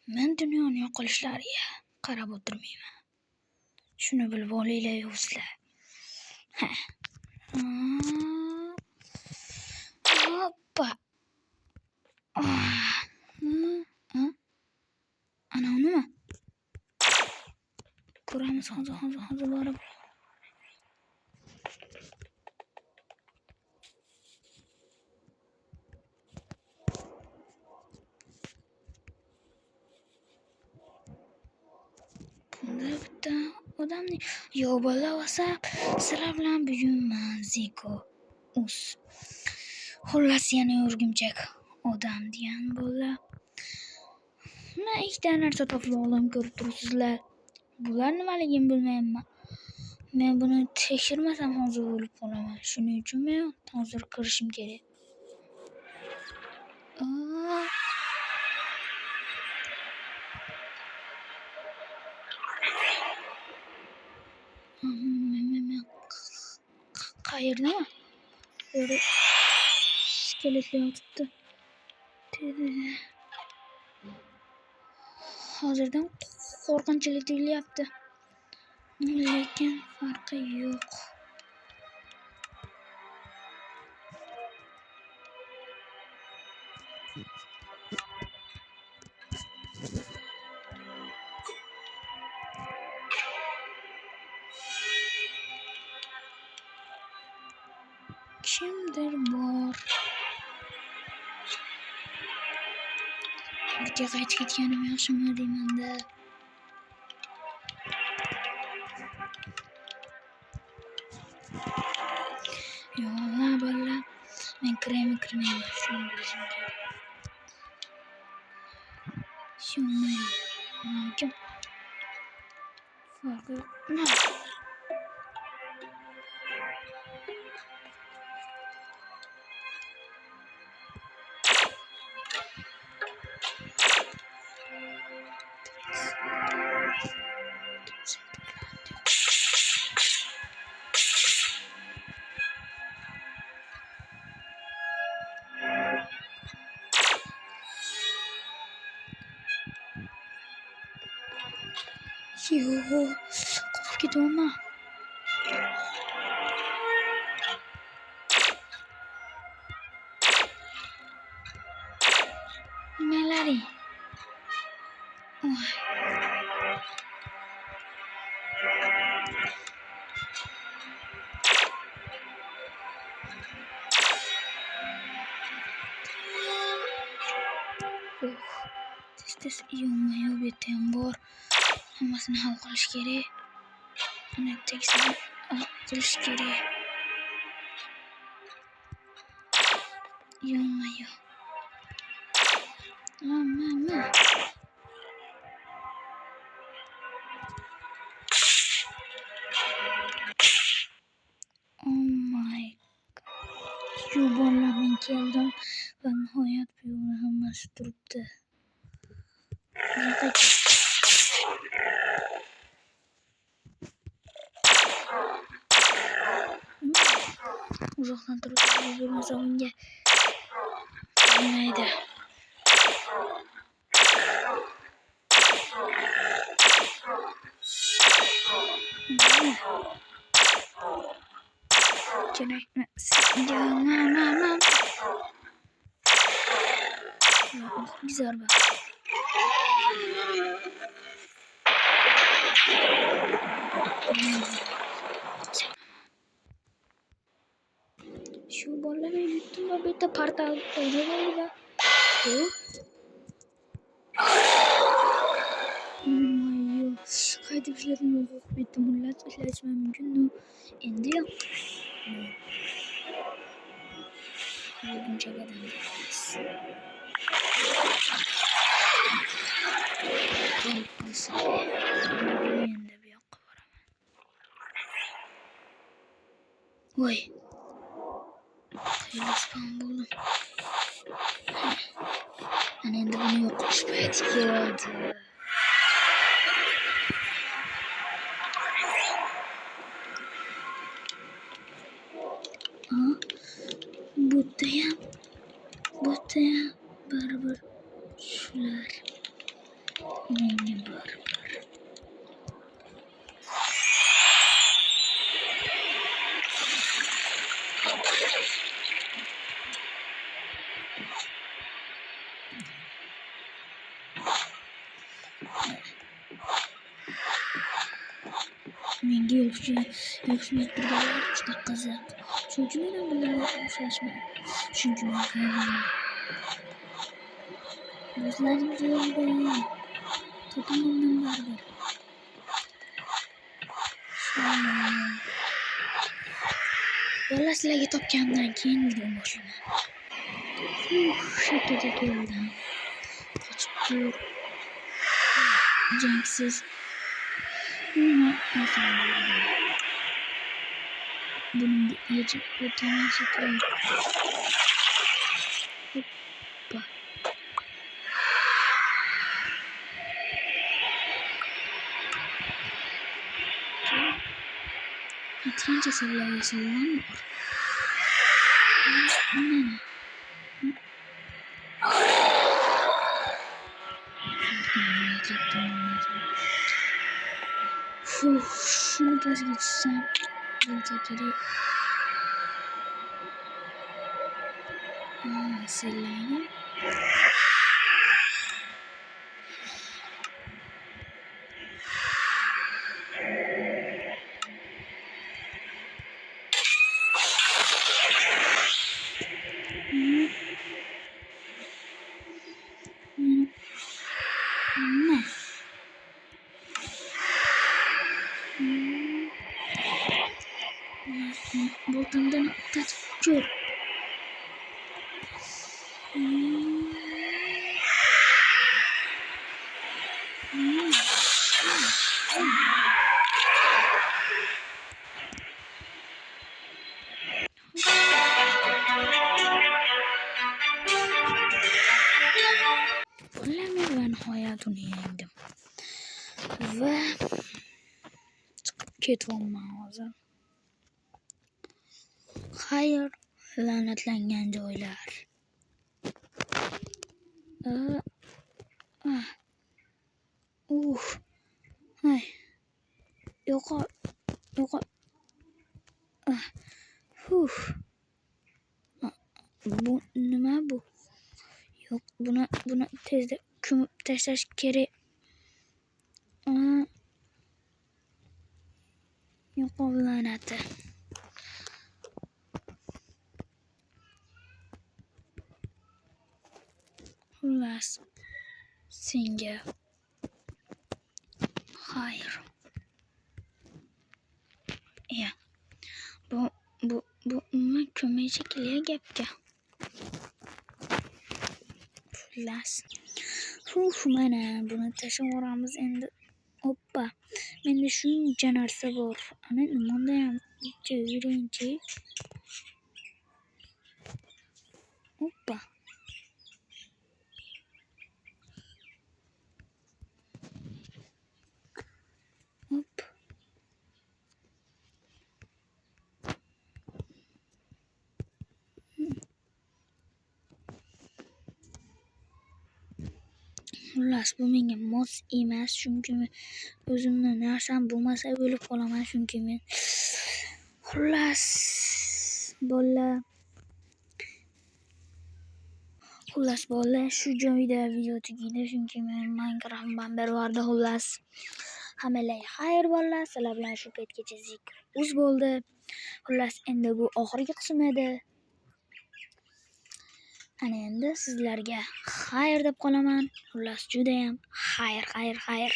Men dunyoning yo'qolishlariga qarab o'tirmayman. Shuni bilib olinglar o'zinglar. Hoppa. Ana nima? Ko'ramiz hozir borib. Bunda bitta odamning yo'bala WhatsApp sizlar bilan bugunman Ziko. Xullas yana o'rgimchak odam degan bo'ldi. Men ikkita narsa topib oldim, ko'rib turibsizlar. Bular nimaligini bilmayman. Men buni tekshirmasam hozir o'lib qolaman. Shuning uchun men hozir kirishim kerak. Qayerda? Skeletlar yotibdi. Hozirdan qo'rqinchli tuyulyapti. Lekin farqi yo'q. Kimdir bor. Ortga qaytib ketganim yaxshimi deymanda. Yo'lla balla. Men kirmayman. Shuni bilishim kerak. Shuni kim? Farqi yo'q. Yo, qo'rqib ketaman. Nimalar? Tez yo'q betem bor. Hammasini hal qilish kerak. Uni teksini qilish kerak. Yo'q. Mana. Oh my god. Shu bolalarning keldim va nihoyat bu yo'lda hammasi turibdi. Uzoqdan turib bo'lmasa unga bilmaydi. Kerakmi? Mana. Zarba. Shu bolalar yutdim va bitta portal paydo bo'ldi. Qaytib ishladim yo'q bitta mullat ishlashim mumkin. Endi yo'q. Buncha odam emas. Endi bu yoqqa boraman. Voy. Qayerdan bo'ldim? Ana endi buni yo'q qilish payti keldi. Butayam baribir shular. menga bor. Menga yo'qishmayib turganlar juda qiziq. Shuning uchun men ham bularga o'xshashmayman. Chunki men qiyinaman. Do'stlarim zo'rda. Topamandan baribir. Bola sizlarga topgandan keyin video boshlayman. Shakaga keldim. Qochib tur. Jangsiz. Bunga yechib o'taman shekilli. Hoppa. Qancha sizlarga salom bor. Mana. Şunu pas geçsem bulacak yeri. Selene. Voltamdan kaçıyor. Vallahi ben hayatını yendim. Ve çıkıp ketmem lazım. Hayır, lanetlengen joylar. Ay. Yok. Bu nima bu? Yok, buni tezda ko'mib tashlash kerak. Yo'q, lanati. Xullas, senga hayır. Ya. Bu nima ko'maycha kelya gapga. Xullas. Mana buni tashlavoramiz endi. Hoppa. Menda shuncha narsa bor. Ana nimanda ham yuringchi. Hoppa. Hop. Xullas, bu menga mos emas, chunki men o'zimni narsam bo'lmasa bo'lib qolaman, chunki men xullas bolalar shu joyda video tugaydi, chunki men Minecraft bervardi. Xullas, hammalarga xayr bolalar, sizlar bilan shu paytgacha zikr uz bo'ldi. Xullas, endi bu oxirgi qism edi. Ana endi sizlarga xayr deb qolaman. Xullas, judayam xayr.